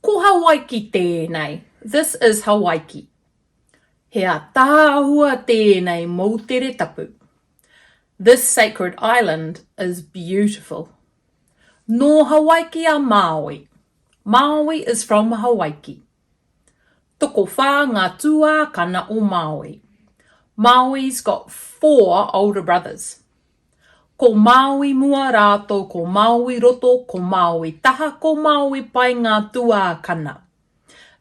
Ko Hawaii tēnei. This is Hawaii. Hea tāhua tēnei mō tere tapu. This sacred island is beautiful. No Hawaii a Māui. Māui is from Hawaii. Toko whā ngā tuākana o Māui. Māui's got 4 older brothers. Ko Māui mua rātou, ko Māui roto, ko Māui taha, ko Māui pai ngā tuākana.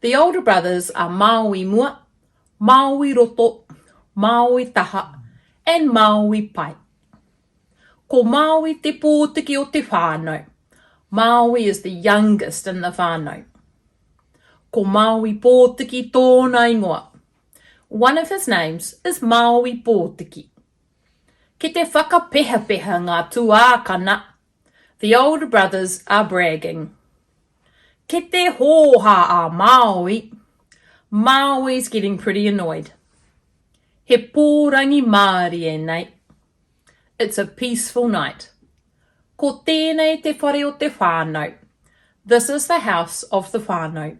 The older brothers are Māui mua, Māui roto, Māui taha, and Māui pai. Ko Māui te pōtiki o te whānau. Māui is the youngest in the whānau. Ko Māui pōtiki tōna ingoa. One of his names is Māui pōtiki. Ki te whakapeha-peha ngā tuākana. The older brothers are bragging. Ki te hōha a Māui. Māui's getting pretty annoyed. He pōrangi Māori e nei. It's a peaceful night. Ko tēnei te whare o te whānau. This is the house of the whānau.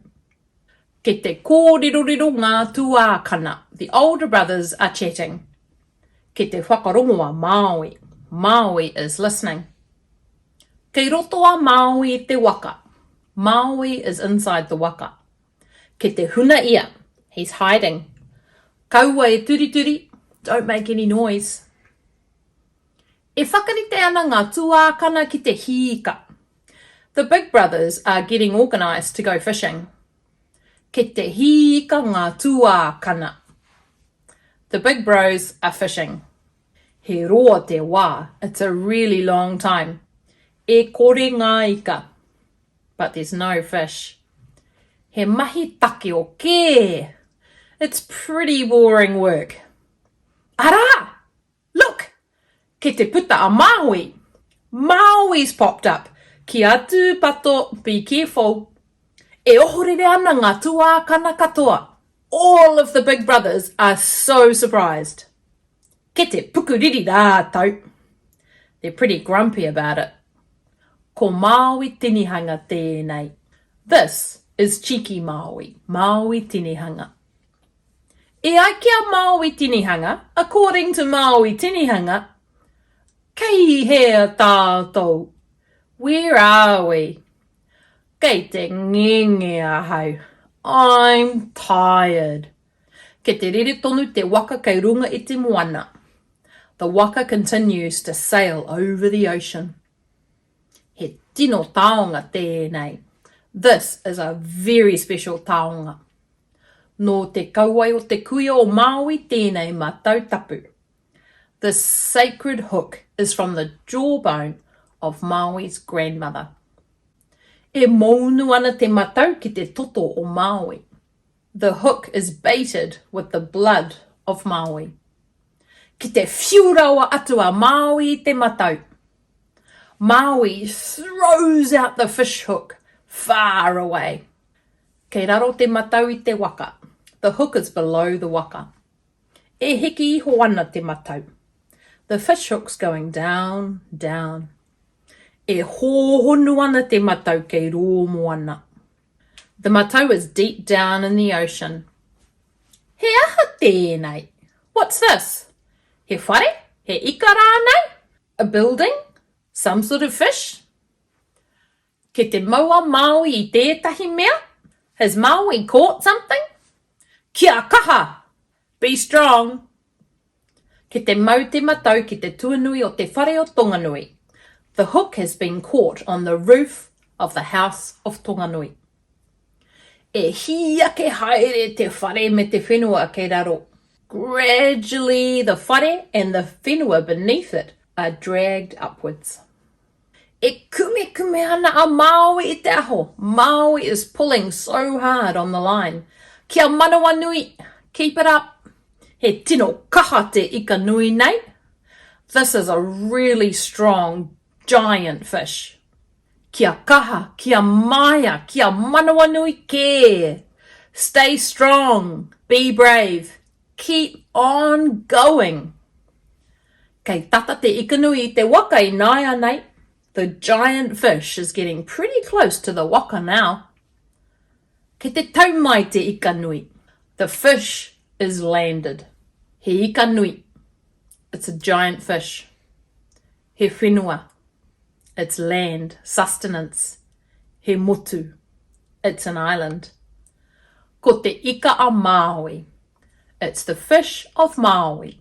Ki te kōrero ngā tuākana. The older brothers are chatting. Ki te whakarongo a Māui. Māui is listening. Kei roto a Māui i te waka. Māui is inside the waka. Ki te huna ia. He's hiding. Kaua e turi. Don't make any noise. E whakarite ana ngā tuākana ki te hiika. The big brothers are getting organised to go fishing. Ki te hiika ngā tuākana. The big bros are fishing. He roa te wā. It's a really long time. E kore ngā ika. But there's no fish. He mahi take o kē. It's pretty boring work. Ara! Look! Ki te puta a Māui. Māui's popped up. Ki atu pato, be careful. E ohorere ana ngā tuākana katoa. All of the big brothers are so surprised. Ki te pukuriri rātou. They're pretty grumpy about it. Ko Māui tinihanga tēnei. This is cheeky Māui. Māui tinihanga. E ai kia Māui tinihanga, according to Māui tinihanga, kei hea tātou. Where are we? Kei te ngenge ahau. I'm tired. Ke te rere tonu te waka kei runga i te moana. The waka continues to sail over the ocean. He tino taonga tēnei. This is a very special taonga. No te kauai o te kuia o Māui tēnei mātou tapu. This sacred hook is from the jawbone of Māui's grandmother. E mounu ana te matau ki te toto o Māui. The hook is baited with the blood of Māui. Ki te whiuraua atu a Māui i te matau. Māui throws out the fish hook far away. Kei raro te matau i te waka. The hook is below the waka. E hiki iho ana te matau. The fish hook's going down, down. E hōhonu ana te matau kei rō moana. The matau is deep down in the ocean. He aha tēnei. What's this? He whare? He ika rānei? A building? Some sort of fish? Ki te maua Māui i tētahi mea? Has Māui caught something? Kia kaha! Be strong! Ki te mau te matau ki te tuanui o te whare o Tonganui. The hook has been caught on the roof of the house of Tonganui. E hia ke haere te whare me te whenua kei raro. Gradually, the whare and the whenua beneath it are dragged upwards. E kume ana a Māui i te aho. Māui is pulling so hard on the line. Kia manawa nui, keep it up. He tino kaha te ika nui nei. This is a really strong, giant fish. Kia kaha, kia maia, kia manawa nui ke. Stay strong, be brave, keep on going. Kei tata te ika nui i te waka I naia nei. The giant fish is getting pretty close to the waka now. Ke te tau mai te ika nui. The fish is landed. He ika nui. It's a giant fish. He whenua. It's land, sustenance. He motu. It's an island. Ko te ika a Māui. It's the fish of Māui.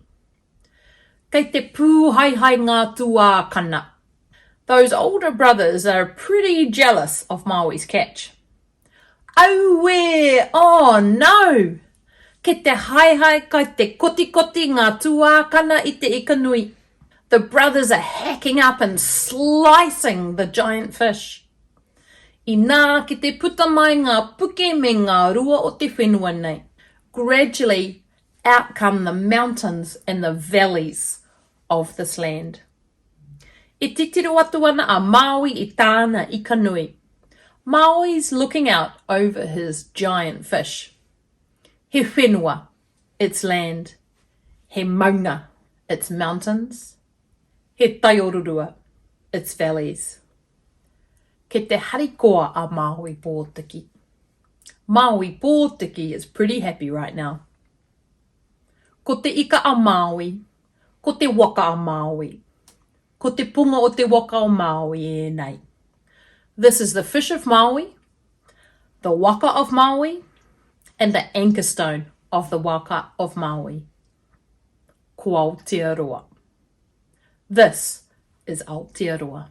Kei te pūhaihai ngā tuākana. Those older brothers are pretty jealous of Māui's catch. Oh where? Oh no! Ke te haihai kai te koti ngā tuākana I te ikanui. The brothers are hacking up and slicing the giant fish. I nā ki te puta mai ngā puke me ngā rua o te whenua nei. Gradually, out come the mountains and the valleys of this land. E titiro atu ana a Māui I tāna ikanui. Māui's looking out over his giant fish. He whenua, it's land. He maunga, it's mountains. He taiorurua, it's valleys. Ke te harikoa a Māui Pōtiki. Māui Pōtiki is pretty happy right now. Ko te ika a Māui, ko te waka a Māui, ko te punga o te waka o Māui e nei. This is the fish of Māui, the waka of Māui, and the anchor stone of the waka of Māui. Ko Aotearoa. This is Aotearoa.